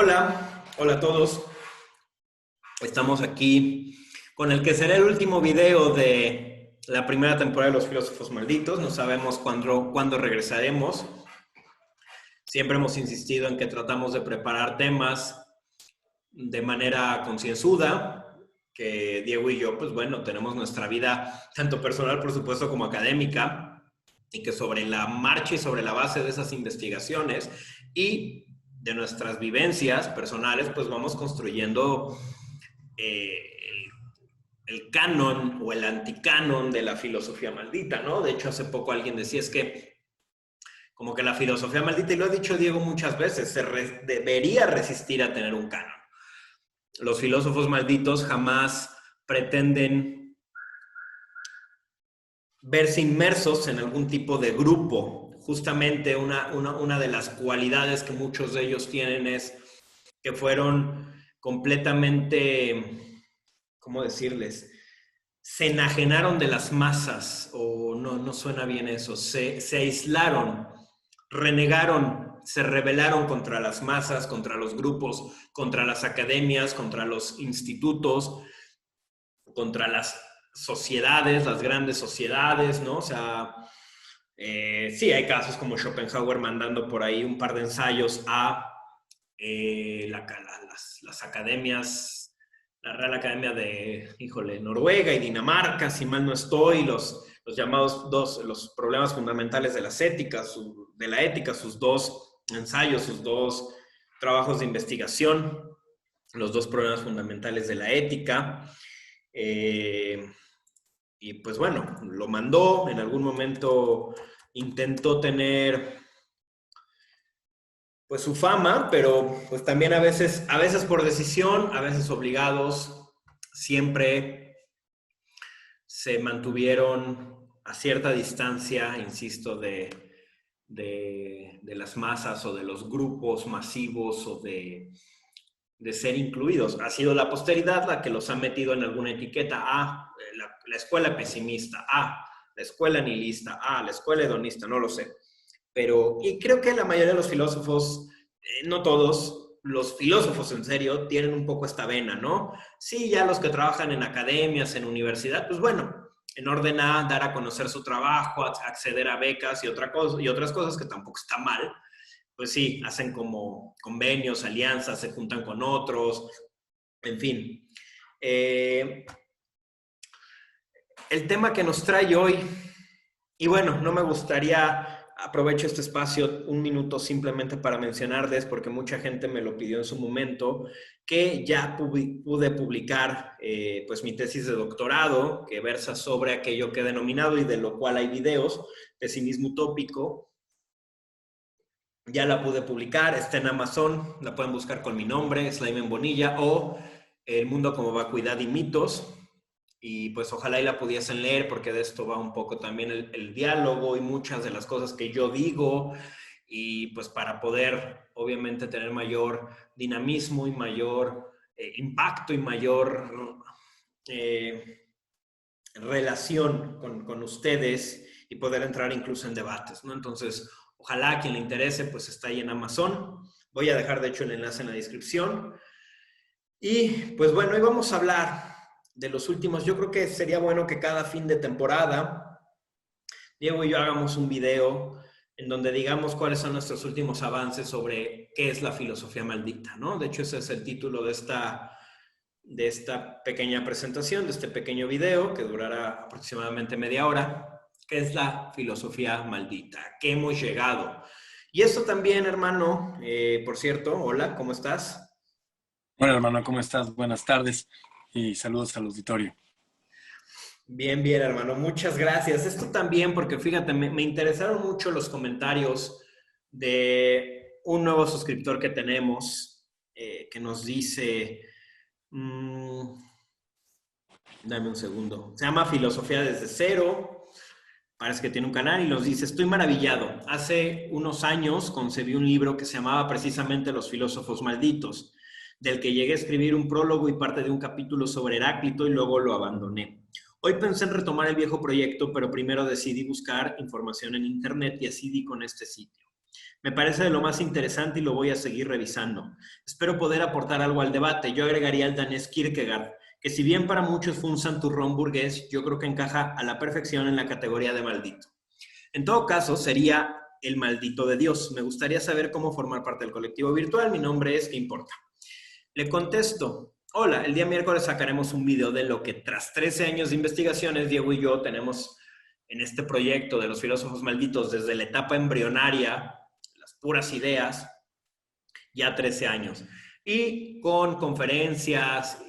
Hola a todos. Estamos aquí con el que será el último video de la primera temporada de Los Filósofos Malditos. No sabemos cuándo regresaremos. Siempre hemos insistido en que tratamos de preparar temas de manera concienzuda, que Diego y yo, pues bueno, tenemos nuestra vida, tanto personal, por supuesto, como académica, y que sobre la marcha y sobre la base de esas investigaciones y de nuestras vivencias personales, pues vamos construyendo el canon o el anticanon de la filosofía maldita, ¿no? De hecho, hace poco alguien decía, es que como que la filosofía maldita, y lo ha dicho Diego muchas veces, debería resistir a tener un canon. Los filósofos malditos jamás pretenden verse inmersos en algún tipo de grupo. Justamente una de las cualidades que muchos de ellos tienen es que fueron completamente, ¿cómo decirles? Se enajenaron de las masas, o no suena bien eso, se aislaron, renegaron, se rebelaron contra las masas, contra los grupos, contra las academias, contra los institutos, contra las sociedades, las grandes sociedades, ¿no? O sea, sí, hay casos como Schopenhauer mandando por ahí un par de ensayos a las academias, la Real Academia de, híjole, Noruega y Dinamarca, si mal no estoy, los llamados los problemas fundamentales de las éticas, de la ética, sus dos ensayos, sus dos trabajos de investigación, los dos problemas fundamentales de la ética. Y pues bueno, lo mandó, en algún momento intentó tener pues su fama, pero pues también a veces por decisión, a veces obligados, siempre se mantuvieron a cierta distancia, insisto, de las masas o de los grupos masivos o de ser incluidos. Ha sido la posteridad la que los ha metido en alguna etiqueta. La escuela pesimista. La escuela nihilista. La escuela hedonista, no lo sé. Pero, y creo que la mayoría de los filósofos, no todos, los filósofos en serio, tienen un poco esta vena, ¿no? Sí, ya los que trabajan en academias, en universidad, pues bueno, en orden a dar a conocer su trabajo, acceder a becas y otras cosas que tampoco está mal, pues sí, hacen como convenios, alianzas, se juntan con otros, en fin. El tema que nos trae hoy, y bueno, no me gustaría, aprovecho este espacio un minuto simplemente para mencionarles, porque mucha gente me lo pidió en su momento, que ya pude publicar pues mi tesis de doctorado, que versa sobre aquello que he denominado y de lo cual hay videos, pesimismo utópico. Ya la pude publicar, está en Amazon, la pueden buscar con mi nombre, Slime en Bonilla, o El mundo como vacuidad y mitos. Y pues ojalá y la pudiesen leer, porque de esto va un poco también el diálogo y muchas de las cosas que yo digo, y pues para poder obviamente tener mayor dinamismo y mayor impacto y mayor relación con ustedes y poder entrar incluso en debates, ¿no? Entonces, ojalá a quien le interese, pues está ahí en Amazon. Voy a dejar, de hecho, el enlace en la descripción. Y pues bueno, hoy vamos a hablar de los últimos. Yo creo que sería bueno que cada fin de temporada, Diego y yo hagamos un video en donde digamos cuáles son nuestros últimos avances sobre qué es la filosofía maldita, ¿no? De hecho, ese es el título de esta pequeña presentación, de este pequeño video que durará aproximadamente media hora, que es la filosofía maldita, ¿a qué hemos llegado? Y esto también, hermano, por cierto, hola, ¿cómo estás? Bueno, hermano, ¿cómo estás? Buenas tardes y saludos al auditorio. Bien, bien, hermano, muchas gracias. Esto también, porque fíjate, me interesaron mucho los comentarios de un nuevo suscriptor que tenemos, que nos dice, mmm, dame un segundo, se llama Filosofía desde Cero, parece que tiene un canal y nos dice, estoy maravillado. Hace unos años concebí un libro que se llamaba precisamente Los filósofos malditos, del que llegué a escribir un prólogo y parte de un capítulo sobre Heráclito y luego lo abandoné. Hoy pensé en retomar el viejo proyecto, pero primero decidí buscar información en internet y así di con este sitio. Me parece de lo más interesante y lo voy a seguir revisando. Espero poder aportar algo al debate. Yo agregaría al danés Kierkegaard, que si bien para muchos fue un santurrón burgués, yo creo que encaja a la perfección en la categoría de maldito. En todo caso, sería el maldito de Dios. Me gustaría saber cómo formar parte del colectivo virtual. Mi nombre es ¿Qué importa? Le contesto, hola, el día miércoles sacaremos un video de lo que tras 13 años de investigaciones, Diego y yo tenemos en este proyecto de los filósofos malditos desde la etapa embrionaria, las puras ideas, ya 13 años. Y con conferencias,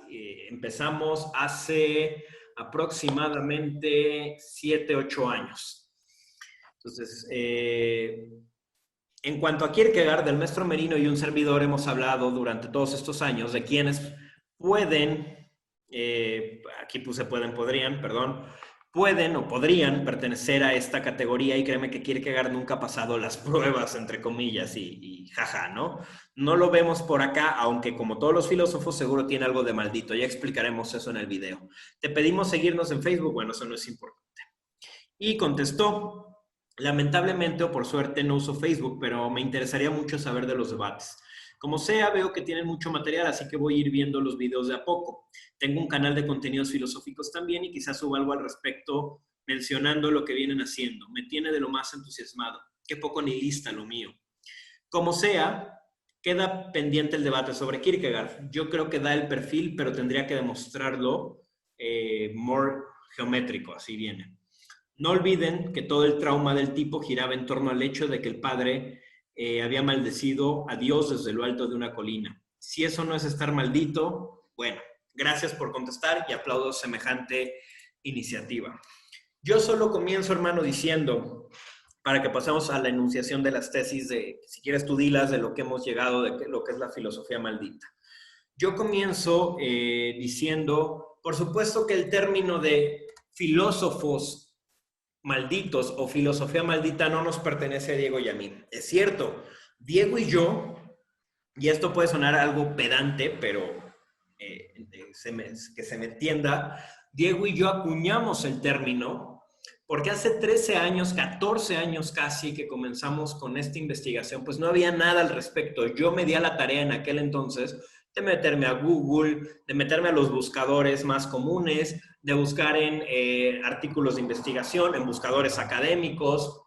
empezamos hace aproximadamente 7, 8 años. Entonces, en cuanto a Kierkegaard, del maestro Merino y un servidor hemos hablado durante todos estos años de quienes pueden, aquí puse podrían, perdón, pueden o podrían pertenecer a esta categoría y créeme que Kierkegaard nunca ha pasado las pruebas, entre comillas, y jaja, ¿no? No lo vemos por acá, aunque como todos los filósofos seguro tiene algo de maldito. Ya explicaremos eso en el video. Te pedimos seguirnos en Facebook, bueno, eso no es importante. Y contestó, lamentablemente o por suerte no uso Facebook, pero me interesaría mucho saber de los debates. Como sea, veo que tienen mucho material, así que voy a ir viendo los videos de a poco. Tengo un canal de contenidos filosóficos también y quizás suba algo al respecto mencionando lo que vienen haciendo. Me tiene de lo más entusiasmado. Qué poco nihilista lo mío. Como sea, queda pendiente el debate sobre Kierkegaard. Yo creo que da el perfil, pero tendría que demostrarlo more geométrico, así viene. No olviden que todo el trauma del tipo giraba en torno al hecho de que el padre había maldecido a Dios desde lo alto de una colina. Si eso no es estar maldito, bueno, gracias por contestar y aplaudo semejante iniciativa. Yo solo comienzo, hermano, diciendo, para que pasemos a la enunciación de las tesis de, si quieres tú dilas, de lo que hemos llegado, de lo que es la filosofía maldita. Yo comienzo diciendo, por supuesto que el término de filósofos malditos o filosofía maldita no nos pertenece a Diego y a mí. Es cierto, Diego y yo, y esto puede sonar algo pedante, pero que se me entienda, Diego y yo acuñamos el término porque hace 13 años, 14 años casi que comenzamos con esta investigación, pues no había nada al respecto. Yo me di a la tarea en aquel entonces de meterme a Google, de meterme a los buscadores más comunes, de buscar en artículos de investigación, en buscadores académicos,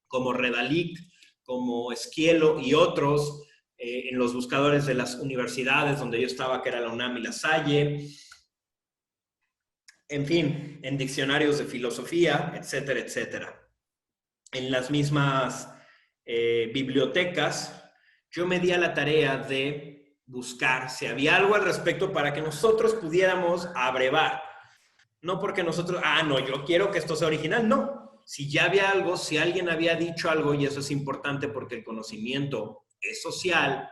como Redalic, como Esquielo y otros, en los buscadores de las universidades donde yo estaba, que era la UNAM y la Salle, en fin, en diccionarios de filosofía, etcétera, etcétera. En las mismas bibliotecas, yo me di a la tarea de buscar si había algo al respecto para que nosotros pudiéramos abrevar. No porque nosotros, no, yo quiero que esto sea original, no. Si ya había algo, si alguien había dicho algo, y eso es importante porque el conocimiento es social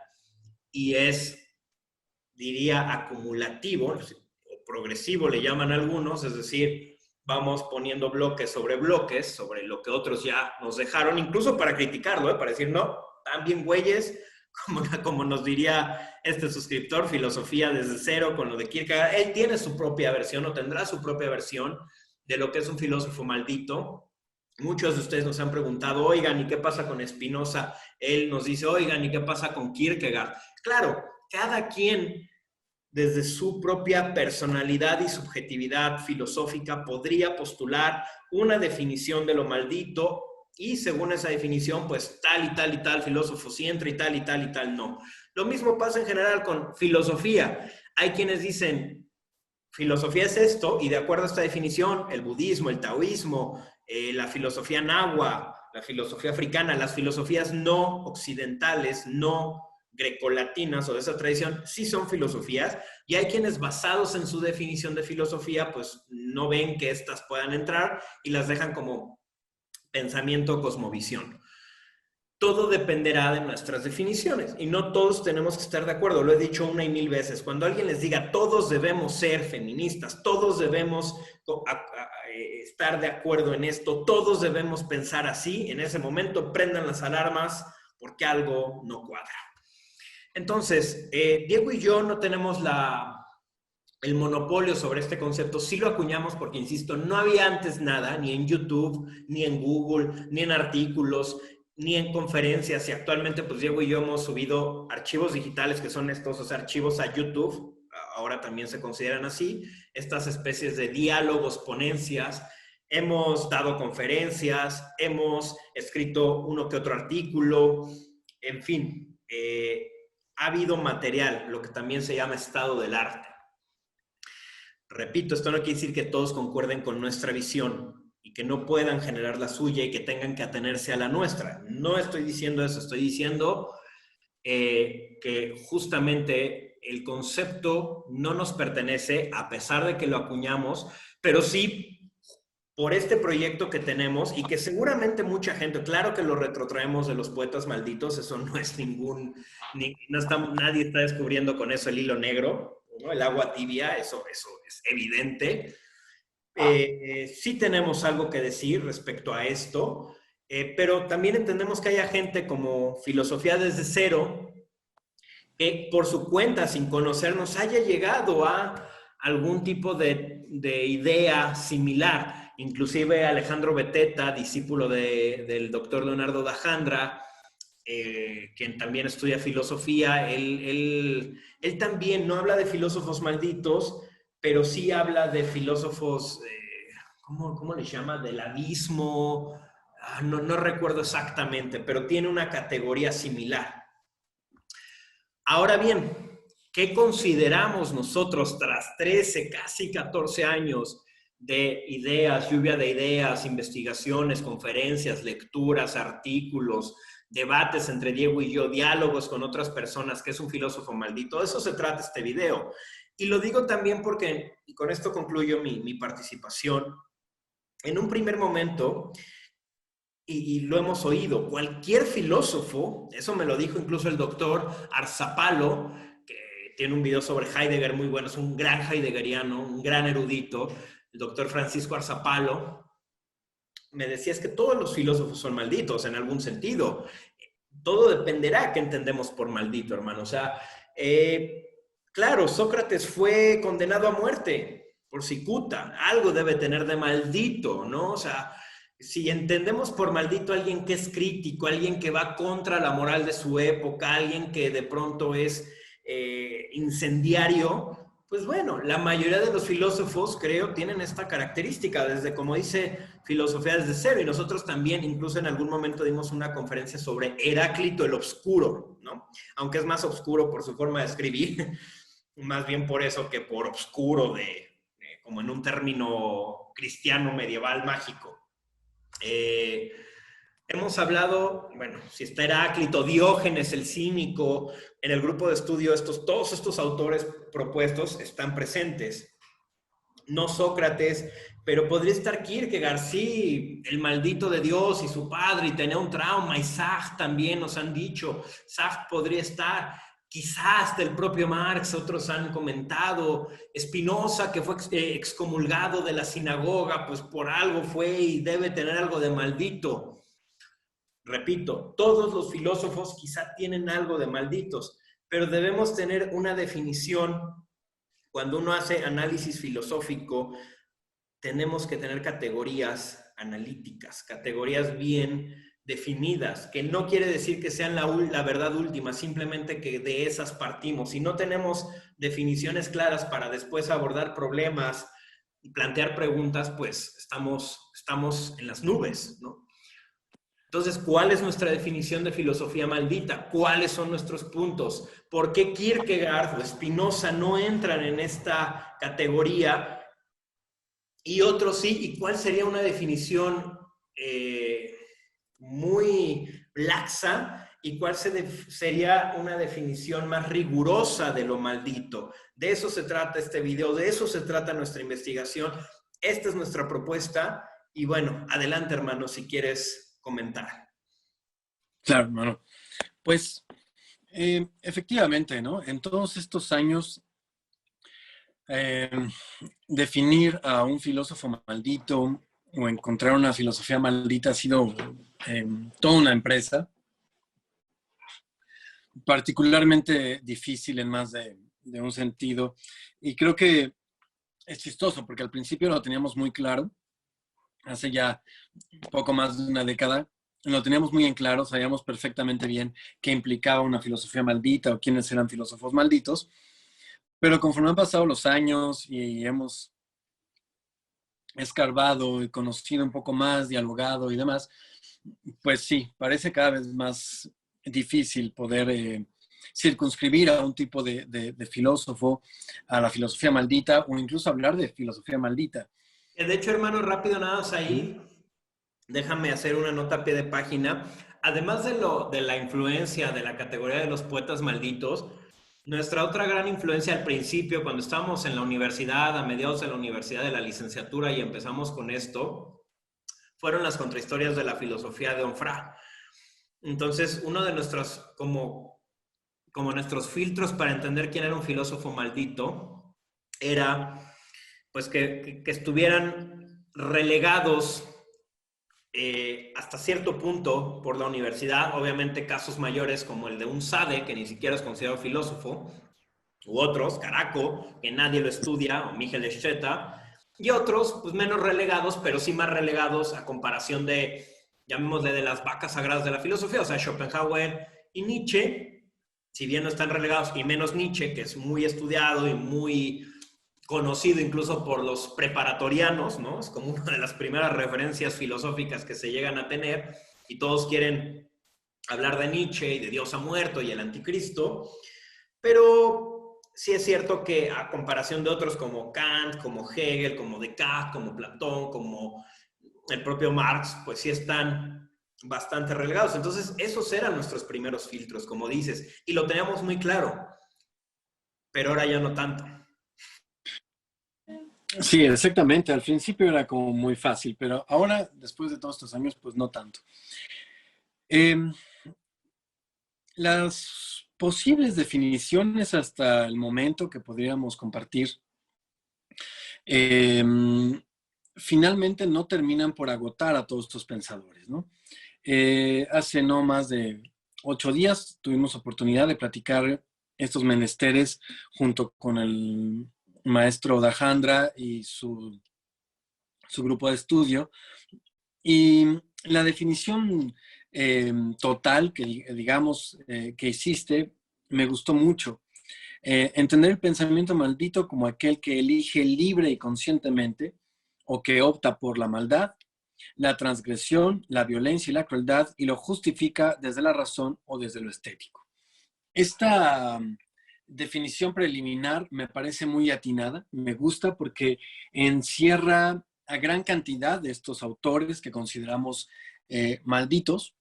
y es, diría, acumulativo, o progresivo le llaman algunos, es decir, vamos poniendo bloques sobre lo que otros ya nos dejaron, incluso para criticarlo, para decir, no, también güeyes, como nos diría este suscriptor, filosofía desde cero con lo de Kierkegaard. Él tiene su propia versión o tendrá su propia versión de lo que es un filósofo maldito. Muchos de ustedes nos han preguntado, oigan, ¿y qué pasa con Spinoza? Él nos dice, oigan, ¿y qué pasa con Kierkegaard? Claro, cada quien desde su propia personalidad y subjetividad filosófica podría postular una definición de lo maldito y según esa definición, pues tal y tal y tal filósofo sí entra y tal y tal y tal no. Lo mismo pasa en general con filosofía. Hay quienes dicen, filosofía es esto, y de acuerdo a esta definición, el budismo, el taoísmo, la filosofía nahua, la filosofía africana, las filosofías no occidentales, no grecolatinas o de esa tradición, sí son filosofías, y hay quienes basados en su definición de filosofía, pues no ven que estas puedan entrar y las dejan como pensamiento, cosmovisión. Todo dependerá de nuestras definiciones y no todos tenemos que estar de acuerdo. Lo he dicho una y mil veces. Cuando alguien les diga todos debemos ser feministas, todos debemos estar de acuerdo en esto, todos debemos pensar así, en ese momento prendan las alarmas porque algo no cuadra. Entonces, Diego y yo no tenemos el monopolio sobre este concepto. Sí lo acuñamos porque, insisto, no había antes nada, ni en YouTube, ni en Google, ni en artículos. ni en conferencias, y actualmente pues Diego y yo hemos subido archivos digitales que son estos, o sea, archivos a YouTube, ahora también se consideran así, estas especies de diálogos, ponencias. Hemos dado conferencias, hemos escrito uno que otro artículo, en fin, ha habido material, lo que también se llama estado del arte. Repito, esto no quiere decir que todos concuerden con nuestra visión y que no puedan generar la suya y que tengan que atenerse a la nuestra. No estoy diciendo eso, estoy diciendo que justamente el concepto no nos pertenece a pesar de que lo acuñamos, pero sí por este proyecto que tenemos y que seguramente mucha gente, claro que lo retrotraemos de los poetas malditos, eso no es nadie está descubriendo con eso el hilo negro, ¿no? El agua tibia, eso es evidente. Sí tenemos algo que decir respecto a esto, pero también entendemos que haya gente como Filosofía desde Cero, que por su cuenta, sin conocernos, haya llegado a algún tipo de idea similar. Inclusive Alejandro Beteta, discípulo del doctor Leonardo Dajandra, quien también estudia filosofía, él también no habla de filósofos malditos, pero sí habla de filósofos, ¿cómo le llama? Del abismo, no recuerdo exactamente, pero tiene una categoría similar. Ahora bien, ¿qué consideramos nosotros tras 13, casi 14 años de ideas, lluvia de ideas, investigaciones, conferencias, lecturas, artículos, debates entre Diego y yo, diálogos con otras personas, que es un filósofo maldito? De eso se trata este video. Y lo digo también porque, y con esto concluyo mi participación, en un primer momento, y lo hemos oído, cualquier filósofo, eso me lo dijo incluso el doctor Arzapalo, que tiene un video sobre Heidegger muy bueno, es un gran heideggeriano, un gran erudito, el doctor Francisco Arzapalo, me decía es que todos los filósofos son malditos en algún sentido. Todo dependerá qué entendemos por maldito, hermano. O sea, claro, Sócrates fue condenado a muerte por cicuta, algo debe tener de maldito, ¿no? O sea, si entendemos por maldito a alguien que es crítico, alguien que va contra la moral de su época, alguien que de pronto es incendiario, pues bueno, la mayoría de los filósofos, creo, tienen esta característica, desde como dice Filosofía desde Cero, y nosotros también, incluso en algún momento dimos una conferencia sobre Heráclito el Obscuro, ¿no? Aunque es más oscuro por su forma de escribir, más bien por eso que por obscuro como en un término cristiano medieval mágico. Hemos hablado, bueno, si está Heráclito, Diógenes el cínico, en el grupo de estudio todos estos autores propuestos están presentes. No Sócrates, pero podría estar Kierkegaard, sí, el maldito de Dios y su padre, y tenía un trauma, y Sartre también nos han dicho, Sartre podría estar, quizás del propio Marx, otros han comentado, Spinoza, que fue excomulgado de la sinagoga, pues por algo fue y debe tener algo de maldito. Repito, todos los filósofos quizá tienen algo de malditos, pero debemos tener una definición. Cuando uno hace análisis filosófico, tenemos que tener categorías analíticas, categorías bien definidas, que no quiere decir que sean la verdad última, simplemente que de esas partimos. Si no tenemos definiciones claras para después abordar problemas y plantear preguntas, pues estamos en las nubes, ¿no? Entonces, ¿cuál es nuestra definición de filosofía maldita? ¿Cuáles son nuestros puntos? ¿Por qué Kierkegaard o Spinoza no entran en esta categoría y otros sí? ¿Y cuál sería una definición muy laxa y cuál sería una definición más rigurosa de lo maldito? De eso se trata este video, de eso se trata nuestra investigación. Esta es nuestra propuesta y bueno, adelante hermano, si quieres comentar. Claro, hermano. Pues efectivamente, ¿no? En todos estos años, eh, definir a un filósofo maldito o encontrar una filosofía maldita ha sido toda una empresa, particularmente difícil en más de un sentido. Y creo que es chistoso porque al principio lo teníamos muy claro, hace ya poco más de una década, lo teníamos muy en claro, sabíamos perfectamente bien qué implicaba una filosofía maldita o quiénes eran filósofos malditos, pero conforme han pasado los años y hemos escarbado y conocido un poco más, dialogado y demás, pues sí, parece cada vez más difícil poder circunscribir a un tipo de filósofo, a la filosofía maldita, o incluso hablar de filosofía maldita. De hecho, hermano, rápido nada más ¿Mm? ahí, déjame hacer una nota a pie de página. Además de la influencia de la categoría de los poetas malditos, nuestra otra gran influencia al principio, cuando estábamos en la universidad, a mediados de la universidad de la licenciatura y empezamos con esto, fueron las contrahistorias de la filosofía de Onfray. Entonces, uno de nuestros, como nuestros filtros para entender quién era un filósofo maldito, era pues que estuvieran relegados hasta cierto punto por la universidad, obviamente casos mayores como el de un Sade, que ni siquiera es considerado filósofo, u otros, Caraco, que nadie lo estudia, o Miguel Escheta, y otros, pues menos relegados, pero sí más relegados a comparación de, llamémosle, de las vacas sagradas de la filosofía, o sea, Schopenhauer y Nietzsche, si bien no están relegados, y menos Nietzsche, que es muy estudiado y muy conocido incluso por los preparatorianos, ¿no? Es como una de las primeras referencias filosóficas que se llegan a tener y todos quieren hablar de Nietzsche y de Dios ha muerto y el anticristo, pero sí es cierto que a comparación de otros como Kant, como Hegel, como Descartes, como Platón, como el propio Marx, pues sí están bastante relegados. Entonces, esos eran nuestros primeros filtros, como dices, y lo teníamos muy claro, pero ahora ya no tanto. Sí, exactamente. Al principio era como muy fácil, pero ahora, después de todos estos años, pues no tanto. Eh, las posibles definiciones hasta el momento que podríamos compartir, eh, finalmente no terminan por agotar a todos estos pensadores, ¿no? Hace no más de 8 días tuvimos oportunidad de platicar estos menesteres junto con el maestro Dajandra y su grupo de estudio. Y la definición total que digamos que hiciste me gustó mucho. Entender el pensamiento maldito como aquel que elige libre y conscientemente o que opta por la maldad, la transgresión, la violencia y la crueldad y lo justifica desde la razón o desde lo estético. Esta definición preliminar me parece muy atinada, me gusta porque encierra a gran cantidad de estos autores que consideramos malditos.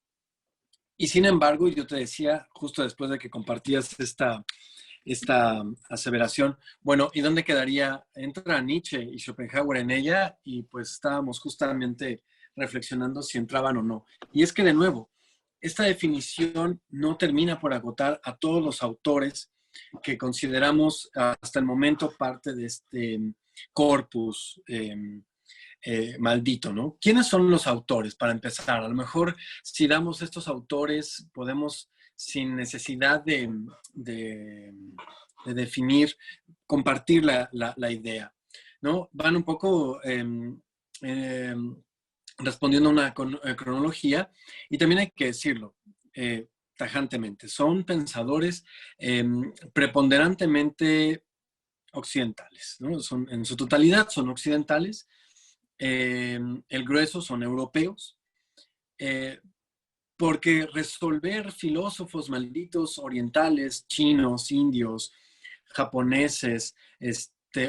Y sin embargo, yo te decía, justo después de que compartías esta aseveración, bueno, ¿y dónde quedaría? Entra Nietzsche y Schopenhauer en ella y pues estábamos justamente reflexionando si entraban o no. Y es que de nuevo, esta definición no termina por agotar a todos los autores que consideramos hasta el momento parte de este corpus maldito, ¿no? ¿Quiénes son los autores? Para empezar, a lo mejor si damos estos autores, podemos, sin necesidad de definir, compartir la idea, ¿no? Van un poco eh, respondiendo a una cronología y también hay que decirlo tajantemente, son pensadores preponderantemente occidentales, ¿no? Son, en su totalidad son occidentales, el grueso son europeos, eh, porque resolver filósofos malditos orientales, chinos, indios, japoneses,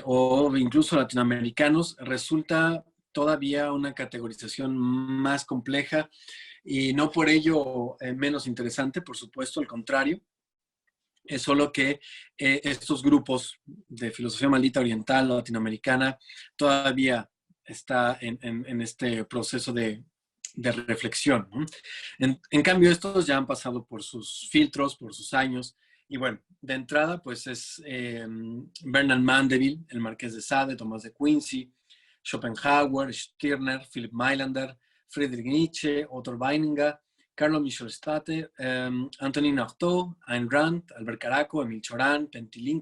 o incluso latinoamericanos, resulta todavía una categorización más compleja y no por ello menos interesante, por supuesto, al contrario. Es solo que estos grupos de filosofía maldita oriental, latinoamericana, todavía está en este proceso de reflexión, ¿no? En cambio, estos ya han pasado por sus filtros, por sus años, y bueno, de entrada, pues es Bernard Mandeville, el Marqués de Sade, Tomás de Quincy, Schopenhauer, Stirner, Philipp Mailander, Friedrich Nietzsche, Otto Weininger, Carlo Michel State, Antonin Artaud, Ayn Rand, Albert Caraco, Emil Cioran, Pentti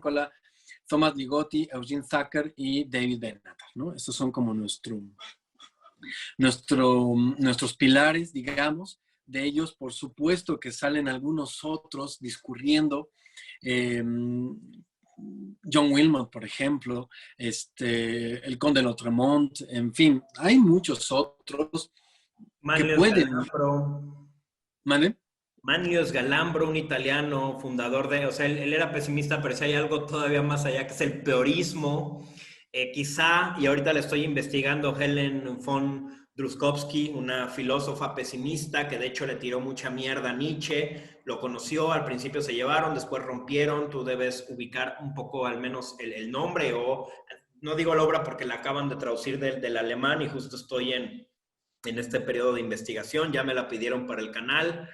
Thomas Ligotti, Eugene Thacker y David Benatar, ¿no? Estos son como nuestros pilares, digamos, de ellos, por supuesto que salen algunos otros discurriendo. John Wilmot, por ejemplo, el Conde de Lautremont, en fin, hay muchos otros que Manlio pueden. Galambro. ¿Vale? Manlio Galambro, un italiano fundador de, o sea, él era pesimista, pero si hay algo todavía más allá, que es el peorismo. Quizá, y ahorita le estoy investigando, Helen von Druskowski, una filósofa pesimista que de hecho le tiró mucha mierda a Nietzsche, lo conoció, al principio se llevaron, después rompieron, tú debes ubicar un poco al menos el nombre, o no digo la obra porque la acaban de traducir del alemán y justo estoy en este periodo de investigación, ya me la pidieron para el canal.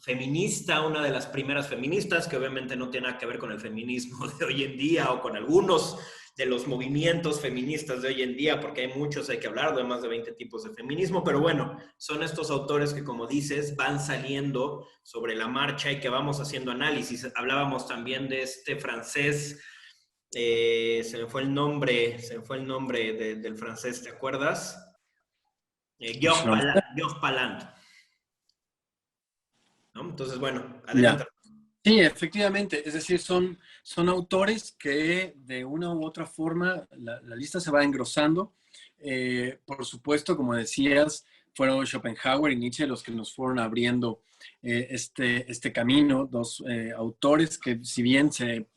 Feminista, una de las primeras feministas, que obviamente no tiene nada que ver con el feminismo de hoy en día o con algunos de los movimientos feministas de hoy en día, porque hay muchos, hay que hablar de más de 20 tipos de feminismo, pero bueno, son estos autores que, como dices, van saliendo sobre la marcha y que vamos haciendo análisis. Hablábamos también de este francés, se me fue el nombre del francés, ¿te acuerdas? Pues no. Geoff Palant, ¿no? Entonces, bueno, Ya. adelante. Sí, efectivamente. Es decir, son autores que de una u otra forma la lista se va engrosando. Por supuesto, como decías, fueron Schopenhauer y Nietzsche los que nos fueron abriendo este camino, dos autores que si bien se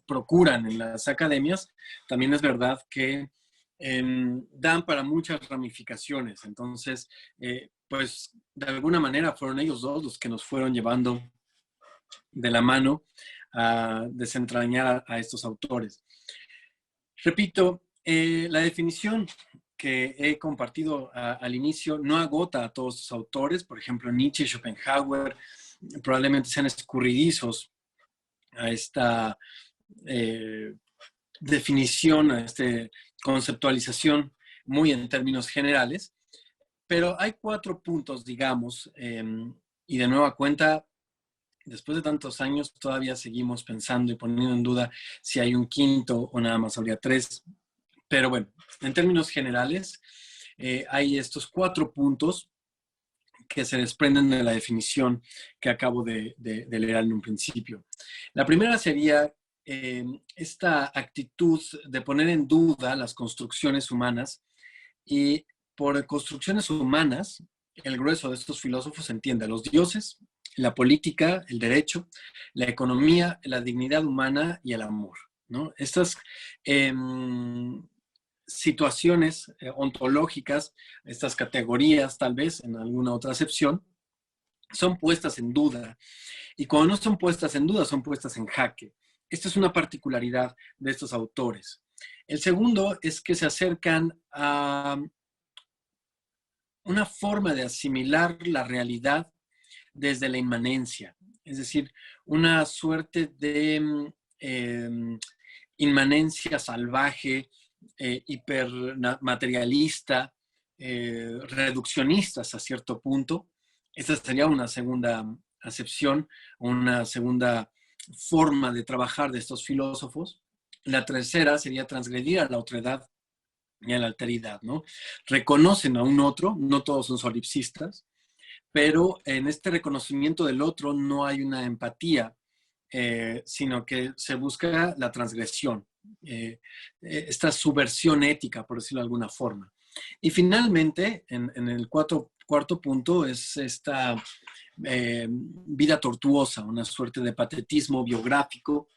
procuran en las academias, también es verdad que dan para muchas ramificaciones. Entonces, pues de alguna manera fueron ellos dos los que nos fueron llevando de la mano a desentrañar a estos autores. Repito, la definición que he compartido al inicio no agota a todos los autores. Por ejemplo, Nietzsche y Schopenhauer probablemente sean escurridizos a esta definición, a esta conceptualización muy en términos generales. Pero hay 4 puntos, digamos, y de nueva cuenta, después de tantos años, todavía seguimos pensando y poniendo en duda si hay un quinto o nada más habría 3. Pero bueno, en términos generales, hay estos 4 puntos que se desprenden de la definición que acabo de leer en un principio. La primera sería esta actitud de poner en duda las construcciones humanas, y por construcciones humanas, el grueso de estos filósofos entiende a los dioses, la política, el derecho, la economía, la dignidad humana y el amor, ¿no? Estas situaciones ontológicas, estas categorías, tal vez en alguna otra acepción, son puestas en duda. Y cuando no son puestas en duda, son puestas en jaque. Esta es una particularidad de estos autores. El segundo es que se acercan a una forma de asimilar la realidad desde la inmanencia, es decir, una suerte de inmanencia salvaje, hipermaterialista, reduccionista hasta cierto punto. Esta sería una segunda acepción, una segunda forma de trabajar de estos filósofos. La tercera sería transgredir a la otredad y a la alteridad, ¿no? Reconocen a un otro, no todos son solipsistas, pero en este reconocimiento del otro no hay una empatía, sino que se busca la transgresión, esta subversión ética, por decirlo de alguna forma. Y finalmente, en el cuarto punto, es esta vida tortuosa, una suerte de patetismo biográfico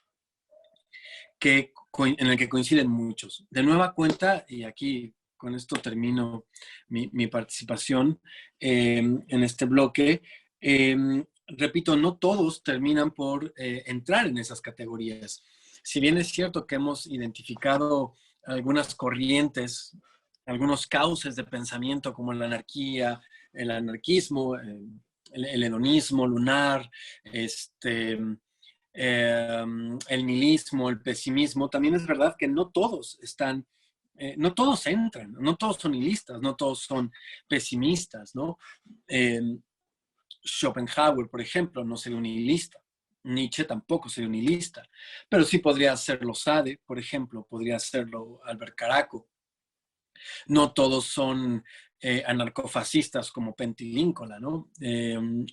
en el que coinciden muchos. De nueva cuenta, y aquí con esto termino mi participación en este bloque, repito, no todos terminan por entrar en esas categorías. Si bien es cierto que hemos identificado algunas corrientes, algunos cauces de pensamiento como la anarquía, el anarquismo, el hedonismo lunar, el nihilismo, el pesimismo, también es verdad que no todos están, no todos entran, no todos son nihilistas, no todos son pesimistas, ¿no? Schopenhauer, por ejemplo, no sería un nihilista. Nietzsche tampoco sería un nihilista, pero sí podría serlo Sade, por ejemplo, podría serlo Albert Caraco. No todos son anarcofascistas como Pentilíncola, ¿no?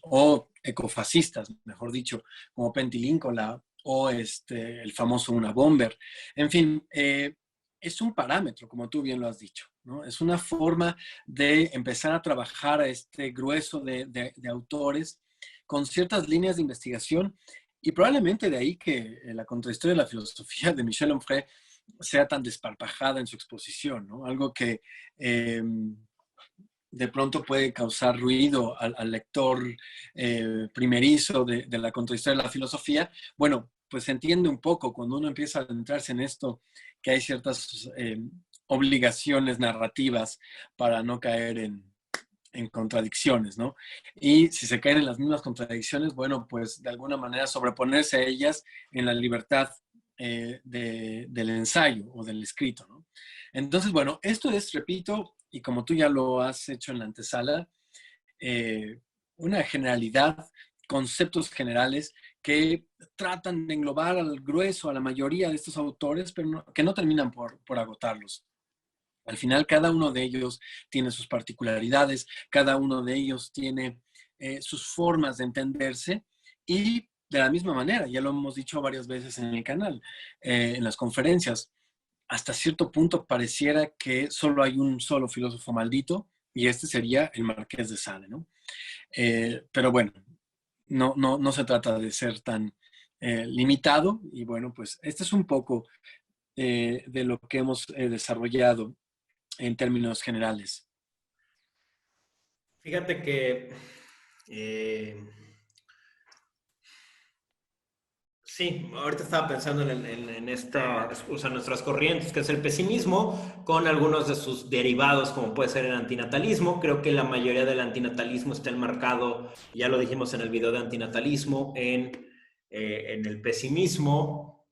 O ecofascistas, mejor dicho, como Pentilíncola o el famoso Una Bomber. En fin, es un parámetro, como tú bien lo has dicho, ¿no? Es una forma de empezar a trabajar a este grueso de autores con ciertas líneas de investigación y probablemente de ahí que la contrahistoria de la filosofía de Michel Onfray sea tan desparpajada en su exposición, ¿no? Algo que de pronto puede causar ruido al lector primerizo de la contrahistoria de la filosofía. Bueno, pues se entiende un poco cuando uno empieza a adentrarse en esto, que hay ciertas obligaciones narrativas para no caer en contradicciones, ¿no? Y si se caen en las mismas contradicciones, bueno, pues de alguna manera sobreponerse a ellas en la libertad del ensayo o del escrito, ¿no? Entonces, bueno, esto es, repito, y como tú ya lo has hecho en la antesala, una generalidad, conceptos generales que tratan de englobar al grueso, a la mayoría de estos autores, pero que no terminan por agotarlos. Al final, cada uno de ellos tiene sus particularidades, cada uno de ellos tiene sus formas de entenderse y de la misma manera, ya lo hemos dicho varias veces en el canal, en las conferencias, hasta cierto punto pareciera que solo hay un solo filósofo maldito y este sería el Marqués de Sade, ¿no? Pero bueno, no se trata de ser tan limitado y bueno, pues este es un poco de lo que hemos desarrollado en términos generales. Fíjate que eh, sí, ahorita estaba pensando en esta, o sea, nuestras corrientes, que es el pesimismo, con algunos de sus derivados, como puede ser el antinatalismo. Creo que la mayoría del antinatalismo está enmarcado, ya lo dijimos en el video de antinatalismo, en el pesimismo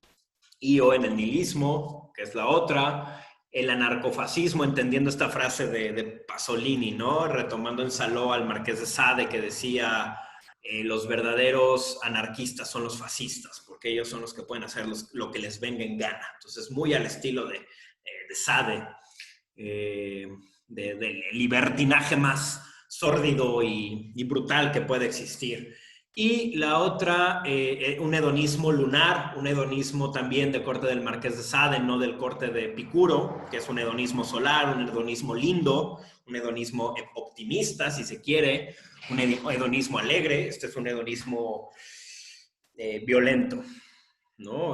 y o en el nihilismo, que es la otra. El anarcofascismo, entendiendo esta frase de Pasolini, ¿no? Retomando en Saló al Marqués de Sade, que decía los verdaderos anarquistas son los fascistas, porque ellos son los que pueden hacer lo que les venga en gana. Entonces, muy al estilo de Sade, del libertinaje más sórdido y brutal que puede existir. Y la otra, un hedonismo lunar, un hedonismo también de corte del Marqués de Sade, no del corte de Epicuro, que es un hedonismo solar, un hedonismo lindo, un hedonismo optimista, si se quiere, un hedonismo alegre. Este es un hedonismo violento, ¿no?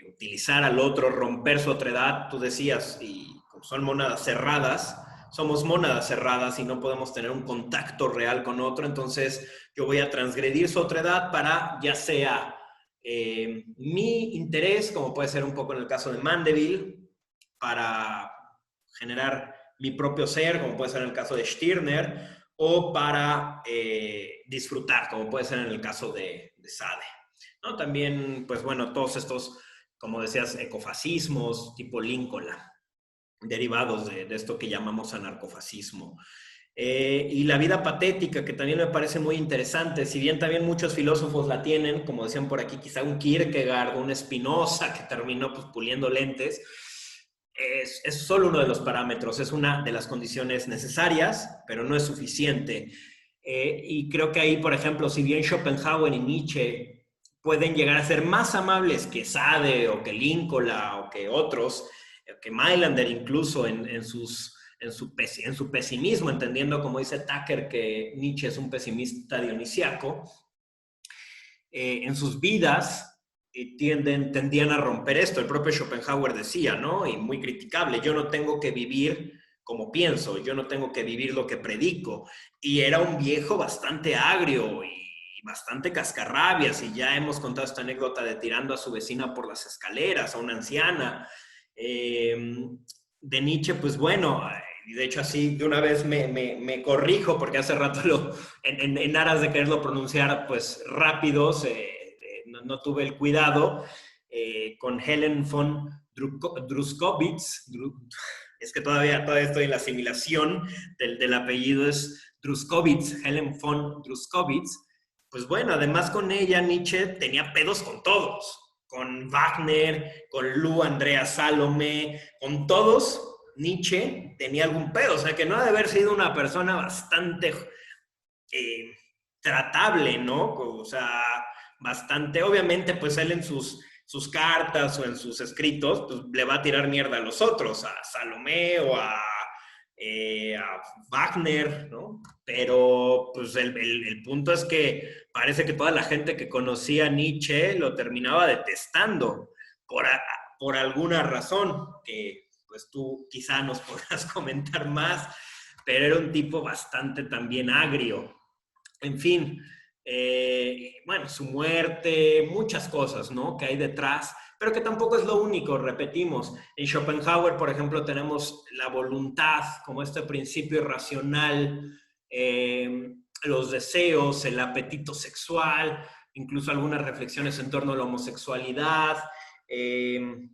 Utilizar al otro, romper su otredad, tú decías, y como son mónadas cerradas, somos mónadas cerradas y no podemos tener un contacto real con otro, entonces yo voy a transgredir su otredad para ya sea mi interés, como puede ser un poco en el caso de Mandeville, para generar mi propio ser, como puede ser en el caso de Stirner, o para disfrutar, como puede ser en el caso de Sade, ¿no? También, pues bueno, todos estos, como decías, ecofascismos, tipo Lincoln, derivados de esto que llamamos anarcofascismo. Y la vida patética, que también me parece muy interesante, si bien también muchos filósofos la tienen, como decían por aquí, quizá un Kierkegaard, un Spinoza, que terminó pues, puliendo lentes, es solo uno de los parámetros, es una de las condiciones necesarias, pero no es suficiente. Y creo que ahí, por ejemplo, si bien Schopenhauer y Nietzsche pueden llegar a ser más amables que Sade o que Lincoln o que otros, que Mailander incluso en su pesimismo, entendiendo, como dice Tucker, que Nietzsche es un pesimista dionisiaco, en sus vidas tendían a romper esto. El propio Schopenhauer decía, ¿no? Y muy criticable, yo no tengo que vivir como pienso, yo no tengo que vivir lo que predico. Y era un viejo bastante agrio y bastante cascarrabias, y ya hemos contado esta anécdota de tirando a su vecina por las escaleras, a una anciana. De Nietzsche, pues bueno, y de hecho así de una vez me corrijo, porque hace rato en aras de quererlo pronunciar pues rápido, no tuve el cuidado, con Helen von Druskowitz, es que todavía estoy en la asimilación del apellido, es Druskowitz, Helen von Druskowitz. Pues bueno, además con ella Nietzsche tenía pedos con todos, con Wagner, con Lou Andrea Salome, con todos, Nietzsche tenía algún pedo, o sea, que no ha de haber sido una persona bastante eh, tratable, ¿no? O sea, bastante, obviamente, pues él en sus cartas o en sus escritos, pues le va a tirar mierda a los otros, a Salomé o a Wagner, ¿no? Pero pues el punto es que parece que toda la gente que conocía a Nietzsche lo terminaba detestando por, a, por alguna razón que pues tú quizá nos podrás comentar más, pero era un tipo bastante también agrio. En fin, bueno, su muerte, muchas cosas, ¿no? Que hay detrás, pero que tampoco es lo único, repetimos. En Schopenhauer, por ejemplo, tenemos la voluntad como este principio irracional, los deseos, el apetito sexual, incluso algunas reflexiones en torno a la homosexualidad, eh,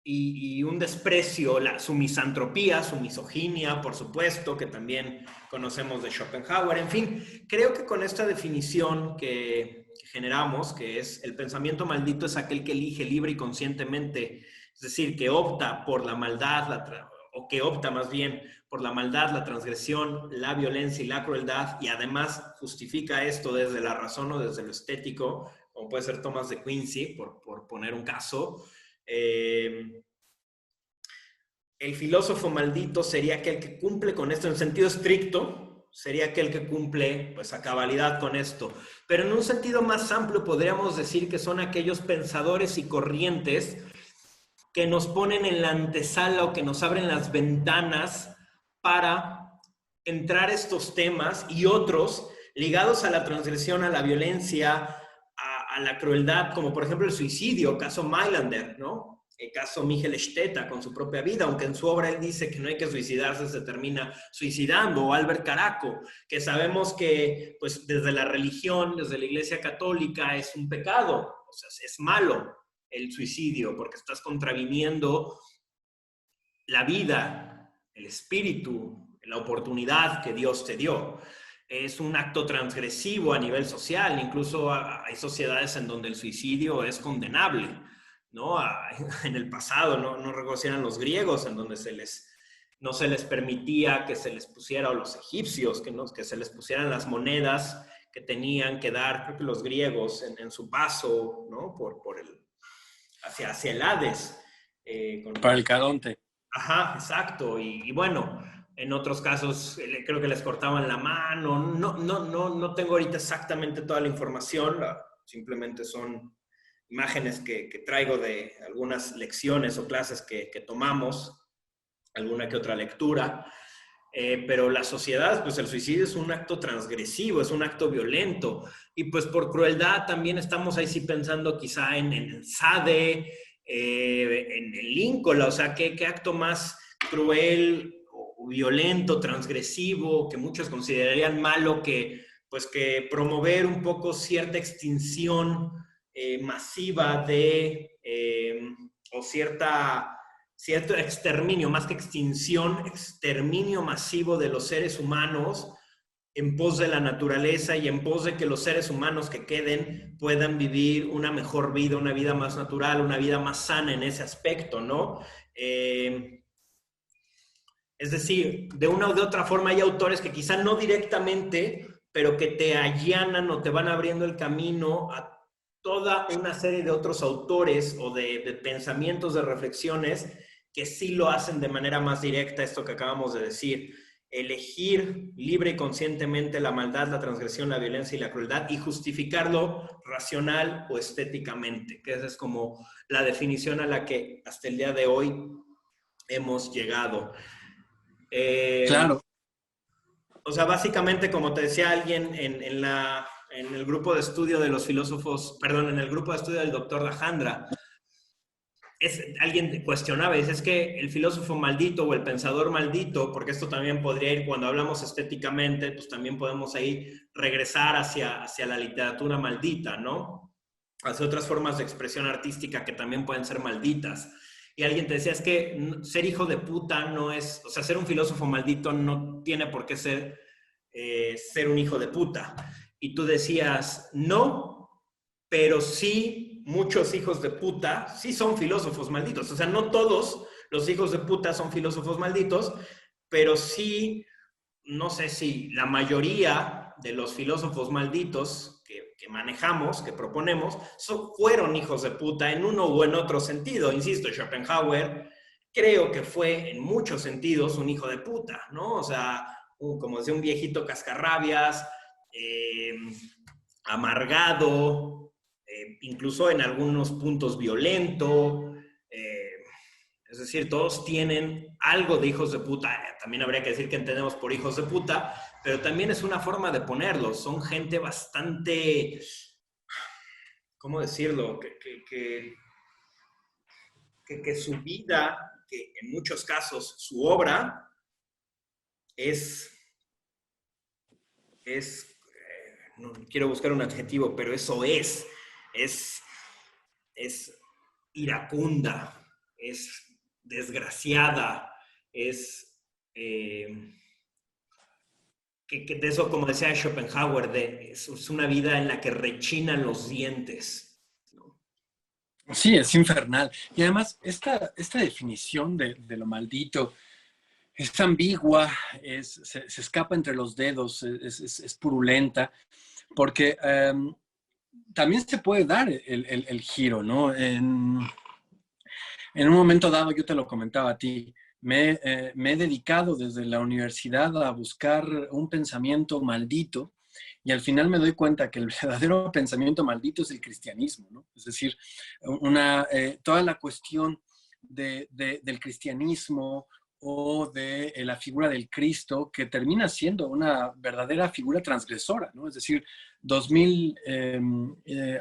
y un desprecio, su misantropía, su misoginia, por supuesto, que también conocemos de Schopenhauer. En fin, creo que con esta definición que generamos, que es el pensamiento maldito es aquel que elige libre y conscientemente, es decir, que opta por la maldad, o que opta más bien por la maldad, la transgresión, la violencia y la crueldad, y además justifica esto desde la razón o desde lo estético, como puede ser Thomas de Quincy, por poner un caso. El filósofo maldito sería aquel que cumple con esto en sentido estricto, sería aquel que cumple pues a cabalidad con esto. Pero en un sentido más amplio podríamos decir que son aquellos pensadores y corrientes que nos ponen en la antesala o que nos abren las ventanas para entrar estos temas y otros ligados a la transgresión, a la violencia, a la crueldad, como por ejemplo el suicidio, caso Mailander, ¿no? El caso Miguel Stetta con su propia vida, aunque en su obra él dice que no hay que suicidarse, se termina suicidando, o Albert Caraco, que sabemos que pues desde la religión, desde la Iglesia Católica es un pecado, o sea, es malo el suicidio porque estás contraviniendo la vida, el espíritu, la oportunidad que Dios te dio. Es un acto transgresivo a nivel social, incluso hay sociedades en donde el suicidio es condenable, ¿no? En el pasado, no recuerdo si eran los griegos, en donde no se les permitía que se les pusiera, o los egipcios, que se les pusieran las monedas que tenían que dar, creo que los griegos, en su paso, ¿no? Hacia el Hades. Para el Caronte. Ajá, exacto. Y bueno, en otros casos creo que les cortaban la mano. No tengo ahorita exactamente toda la información, simplemente son imágenes que traigo de algunas lecciones o clases que tomamos, alguna que otra lectura. Pero la sociedad, pues el suicidio es un acto transgresivo, es un acto violento. Y pues por crueldad también estamos ahí sí pensando quizá en Sade, en Lincoln, o sea, ¿qué acto más cruel o violento, transgresivo, que muchos considerarían malo pues que promover un poco cierta extinción masiva o cierto exterminio, más que extinción, exterminio masivo de los seres humanos en pos de la naturaleza y en pos de que los seres humanos que queden puedan vivir una mejor vida, una vida más natural, una vida más sana en ese aspecto, ¿no? Es decir, de una u de otra forma hay autores que quizá no directamente, pero que te allanan o te van abriendo el camino a toda una serie de otros autores o de pensamientos, de reflexiones que sí lo hacen de manera más directa, esto que acabamos de decir. Elegir libre y conscientemente la maldad, la transgresión, la violencia y la crueldad y justificarlo racional o estéticamente, que esa es como la definición a la que hasta el día de hoy hemos llegado. Claro. O sea, básicamente, como te decía alguien en el grupo de estudio de los filósofos, perdón, en el grupo de estudio del doctor Lajandra, alguien cuestionaba, dice, es que el filósofo maldito o el pensador maldito, porque esto también podría ir, cuando hablamos estéticamente, pues también podemos ahí regresar hacia la literatura maldita, ¿no? Hacia otras formas de expresión artística que también pueden ser malditas. Y alguien te decía, es que ser hijo de puta no es, o sea, ser un filósofo maldito no tiene por qué ser un hijo de puta. Y tú decías, no, pero sí muchos hijos de puta sí son filósofos malditos. O sea, no todos los hijos de puta son filósofos malditos, pero sí, no sé si la mayoría de los filósofos malditos que manejamos, que proponemos, fueron hijos de puta en uno o en otro sentido. Insisto, Schopenhauer creo que fue en muchos sentidos un hijo de puta, ¿no? O sea, como decía, un viejito cascarrabias, eh, amargado, incluso en algunos puntos violento. Eh, es decir, todos tienen algo de hijos de puta. También habría que decir que entendemos por hijos de puta, pero también es una forma de ponerlos. Son gente bastante, ¿cómo decirlo? Que su vida, que en muchos casos su obra es, no quiero buscar un adjetivo, pero eso es, es iracunda, es desgraciada, es de eso, como decía Schopenhauer, es una vida en la que rechinan los dientes. ¿No? Sí, es infernal. Y además, esta definición de lo maldito es ambigua, se escapa entre los dedos, es purulenta, porque también se puede dar el giro, ¿no? En un momento dado, yo te lo comentaba a ti, me he dedicado desde la universidad a buscar un pensamiento maldito y al final me doy cuenta que el verdadero pensamiento maldito es el cristianismo, ¿no? Es decir, toda la cuestión del cristianismo o de la figura del Cristo que termina siendo una verdadera figura transgresora, ¿no? Es decir, 2000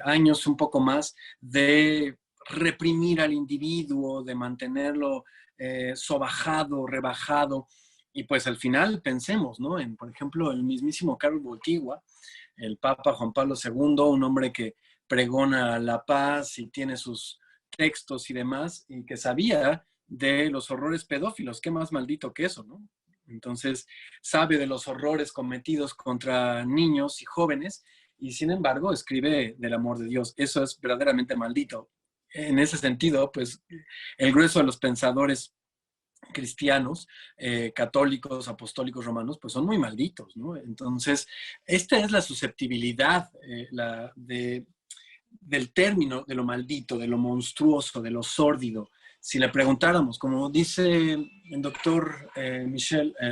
años, un poco más, de reprimir al individuo, de mantenerlo sobajado, rebajado. Y pues al final pensemos, ¿no? En, por ejemplo, el mismísimo Karol Wojtyła, el Papa Juan Pablo II, un hombre que pregona la paz y tiene sus textos y demás, y que sabía de los horrores pedófilos. ¿Qué más maldito que eso, no? Entonces, sabe de los horrores cometidos contra niños y jóvenes y sin embargo escribe del amor de Dios. Eso es verdaderamente maldito. En ese sentido, pues el grueso de los pensadores cristianos, católicos, apostólicos romanos, pues son muy malditos, ¿no? Entonces, esta es la susceptibilidad del término de lo maldito, de lo monstruoso, de lo sórdido. Si le preguntáramos, como dice el doctor Herbert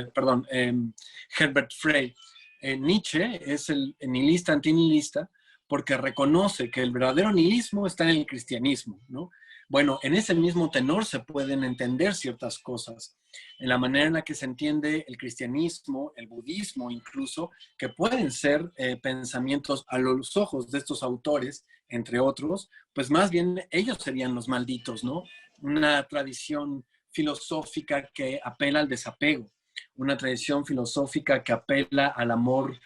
Frey, Nietzsche es el nihilista antinihilista porque reconoce que el verdadero nihilismo está en el cristianismo, ¿no? Bueno, en ese mismo tenor se pueden entender ciertas cosas, en la manera en la que se entiende el cristianismo, el budismo incluso, que pueden ser pensamientos a los ojos de estos autores, entre otros, pues más bien ellos serían los malditos, ¿no? Una tradición filosófica que apela al desapego, una tradición filosófica que apela al amor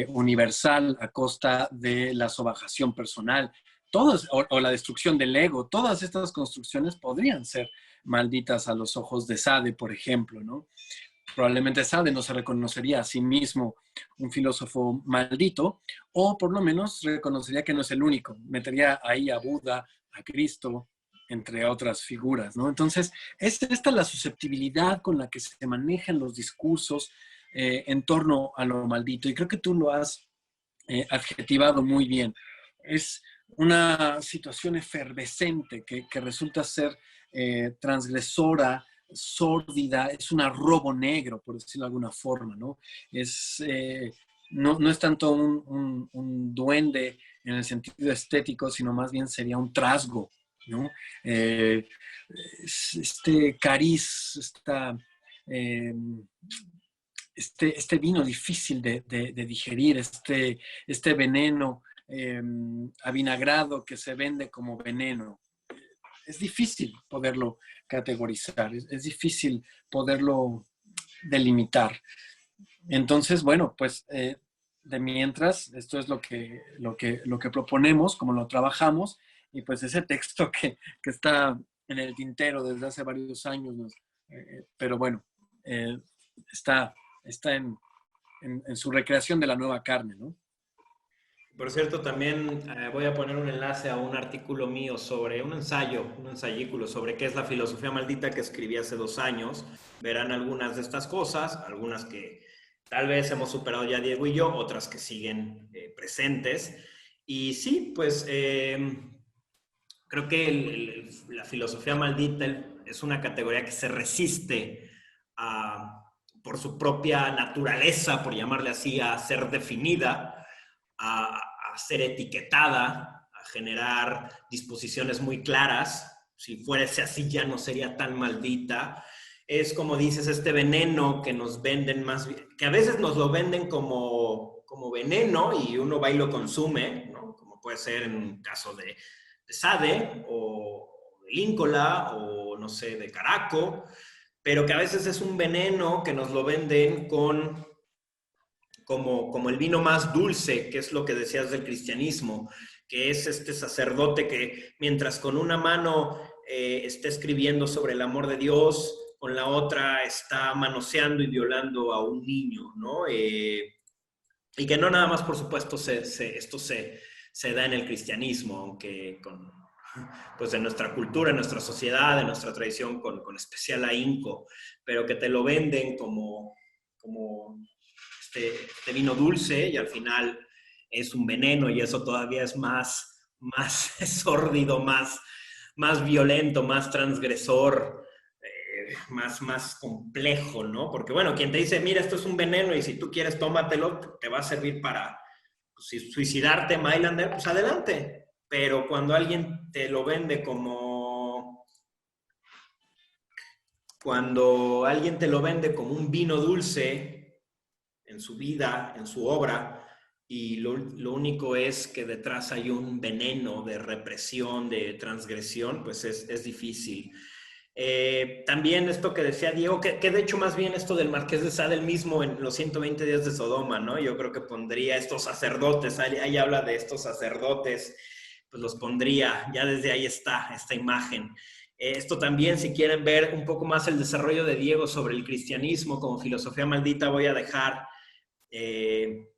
universal a costa de la sobajación personal, o la destrucción del ego, todas estas construcciones podrían ser malditas a los ojos de Sade, por ejemplo, ¿no? Probablemente Sade no se reconocería a sí mismo un filósofo maldito, o por lo menos reconocería que no es el único. Metería ahí a Buda, a Cristo, entre otras figuras, ¿no? Entonces, es esta la susceptibilidad con la que se manejan los discursos en torno a lo maldito. Y creo que tú lo has adjetivado muy bien. Es una situación efervescente que resulta ser transgresora, sórdida, es un robo negro, por decirlo de alguna forma, ¿no? No es tanto un duende en el sentido estético, sino más bien sería un trasgo, ¿no? Eh, este cariz, eh, este vino difícil de digerir, este veneno avinagrado que se vende como veneno. Es difícil poderlo categorizar, es difícil poderlo delimitar. Entonces, bueno, pues de mientras, esto es lo que proponemos, como lo trabajamos, y pues ese texto que está en el tintero desde hace varios años, pero bueno, eh, está en su recreación de la nueva carne, ¿no? Por cierto, también voy a poner un enlace a un artículo mío sobre un ensayo, un ensayículo sobre qué es la filosofía maldita que escribí hace 2 años. Verán algunas de estas cosas, algunas que tal vez hemos superado ya Diego y yo, otras que siguen presentes. Y sí, pues creo que la filosofía maldita es una categoría que se resiste por su propia naturaleza, por llamarle así, a ser definida, a ser etiquetada, a generar disposiciones muy claras. Si fuese así ya no sería tan maldita. Es como dices, este veneno que nos venden más, que a veces nos lo venden como veneno y uno va y lo consume, ¿no? Como puede ser en un caso de Sade o de Líncola o no sé, de Caraco, pero que a veces es un veneno que nos lo venden como el vino más dulce, que es lo que decías del cristianismo, que es este sacerdote que mientras con una mano está escribiendo sobre el amor de Dios, con la otra está manoseando y violando a un niño, ¿no? Y que no nada más, por supuesto, esto se da en el cristianismo, aunque pues de nuestra cultura, de nuestra sociedad, de nuestra tradición con especial ahínco, pero que te lo venden como este vino dulce y al final es un veneno y eso todavía es más sórdido, más violento, más transgresor, más complejo, ¿no? Porque bueno, quien te dice, mira, esto es un veneno y si tú quieres tómatelo, te va a servir para pues, suicidarte, Mailander, pues adelante. Pero cuando alguien te lo vende cuando alguien te lo vende como un vino dulce en su vida, en su obra, y lo único es que detrás hay un veneno de represión, de transgresión, pues es difícil. También esto que decía Diego, que de hecho más bien esto del Marqués de Sade el mismo en los 120 días de Sodoma, ¿no? Yo creo que pondría estos sacerdotes, ahí habla de estos sacerdotes, pues los pondría, ya desde ahí está esta imagen. Esto también, si quieren ver un poco más el desarrollo de Diego sobre el cristianismo como filosofía maldita, voy a dejar eh,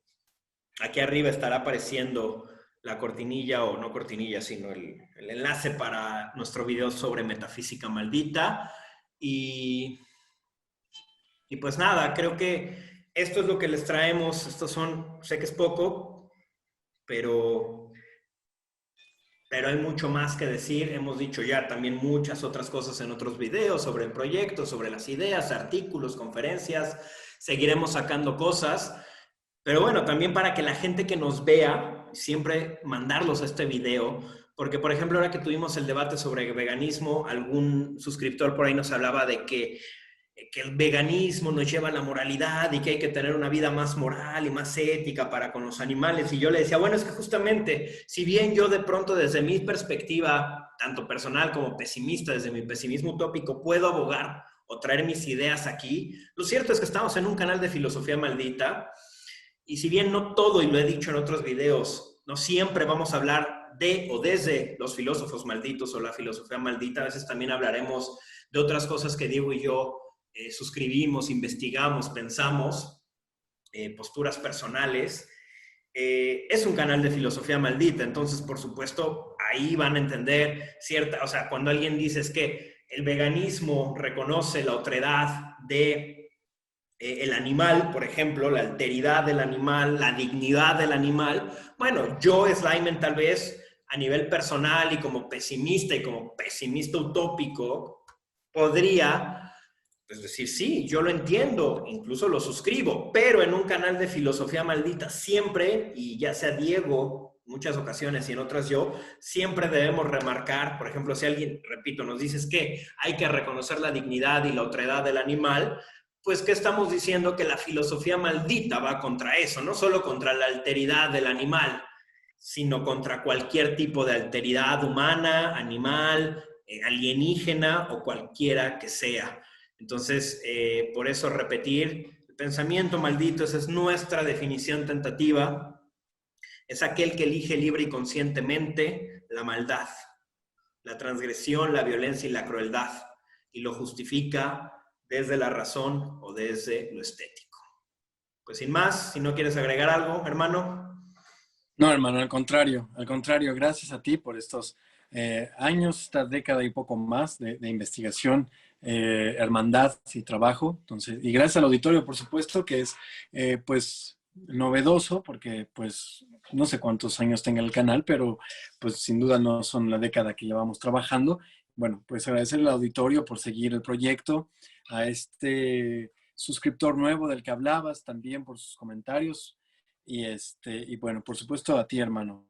aquí arriba estará apareciendo la cortinilla, o no cortinilla, sino el enlace para nuestro video sobre metafísica maldita. Y, y pues nada, creo que esto es lo que les traemos. Estos son, sé que es poco, pero, pero hay mucho más que decir. Hemos dicho ya también muchas otras cosas en otros videos sobre el proyecto, sobre las ideas, artículos, conferencias. Seguiremos sacando cosas. Pero bueno, también para que la gente que nos vea, siempre mandarlos a este video, porque por ejemplo, ahora que tuvimos el debate sobre veganismo, algún suscriptor por ahí nos hablaba de que el veganismo nos lleva a la moralidad y que hay que tener una vida más moral y más ética para con los animales. Y yo le decía, bueno, es que justamente, si bien yo de pronto desde mi perspectiva, tanto personal como pesimista, desde mi pesimismo utópico, puedo abogar o traer mis ideas aquí, lo cierto es que estamos en un canal de filosofía maldita y si bien no todo, y lo he dicho en otros videos, no siempre vamos a hablar de o desde los filósofos malditos o la filosofía maldita, a veces también hablaremos de otras cosas que Diego y yo suscribimos, investigamos, pensamos, posturas personales. Es un canal de filosofía maldita, entonces por supuesto ahí van a entender cierta, o sea, cuando alguien dice es que el veganismo reconoce la otredad de el animal, por ejemplo, la alteridad del animal, la dignidad del animal. Bueno, yo, Slimen, tal vez a nivel personal y como pesimista utópico, podría pues, decir, sí, yo lo entiendo, incluso lo suscribo, pero en un canal de filosofía maldita siempre, y ya sea Diego, muchas ocasiones y en otras yo, siempre debemos remarcar, por ejemplo, si alguien, repito, nos dices que hay que reconocer la dignidad y la otredad del animal, pues que estamos diciendo que la filosofía maldita va contra eso, no solo contra la alteridad del animal, sino contra cualquier tipo de alteridad humana, animal, alienígena o cualquiera que sea. Entonces, por eso repetir, el pensamiento maldito, esa es nuestra definición tentativa, es aquel que elige libre y conscientemente la maldad, la transgresión, la violencia y la crueldad, y lo justifica desde la razón o desde lo estético. Pues sin más, si no quieres agregar algo, hermano. No, hermano, al contrario, gracias a ti por estos años, esta década y poco más de investigación, hermandad y trabajo. Entonces, y gracias al auditorio, por supuesto, que es pues novedoso, porque pues no sé cuántos años tenga el canal, pero pues sin duda no son la década que llevamos trabajando. Bueno, pues agradecer al auditorio por seguir el proyecto, a este suscriptor nuevo del que hablabas, también por sus comentarios. Y bueno, por supuesto a ti, hermano.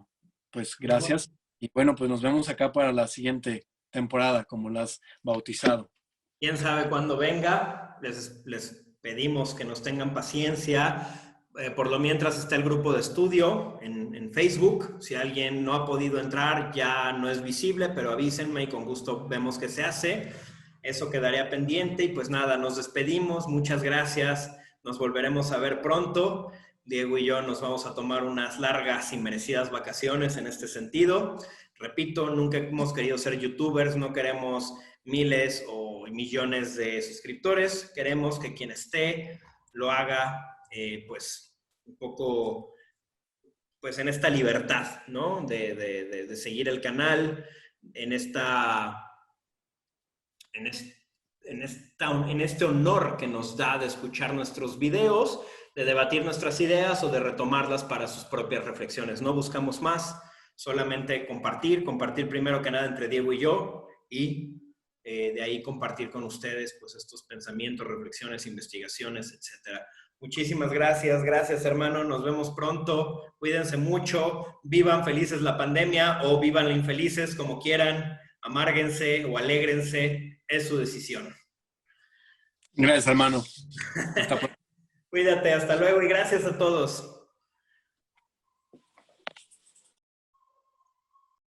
Pues gracias. Y bueno, pues nos vemos acá para la siguiente temporada, como la has bautizado. Quién sabe cuándo venga, les pedimos que nos tengan paciencia. Por lo mientras está el grupo de estudio en Facebook. Si alguien no ha podido entrar, ya no es visible, pero avísenme y con gusto vemos qué se hace. Eso quedaría pendiente y pues nada, nos despedimos. Muchas gracias. Nos volveremos a ver pronto. Diego y yo nos vamos a tomar unas largas y merecidas vacaciones en este sentido. Repito, nunca hemos querido ser youtubers, no queremos miles o millones de suscriptores. Queremos que quien esté lo haga, pues, un poco, pues, en esta libertad, ¿no? De seguir el canal, en esta, en, es, en este honor que nos da de escuchar nuestros videos, de debatir nuestras ideas o de retomarlas para sus propias reflexiones. No buscamos más, solamente compartir primero que nada entre Diego y yo y de ahí compartir con ustedes pues estos pensamientos, reflexiones, investigaciones, etcétera. Muchísimas gracias hermano, nos vemos pronto, cuídense mucho, vivan felices la pandemia o vivan infelices como quieran, amárguense o alégrense, es su decisión. Gracias, hermano. Hasta pronto. Cuídate, hasta luego y gracias a todos.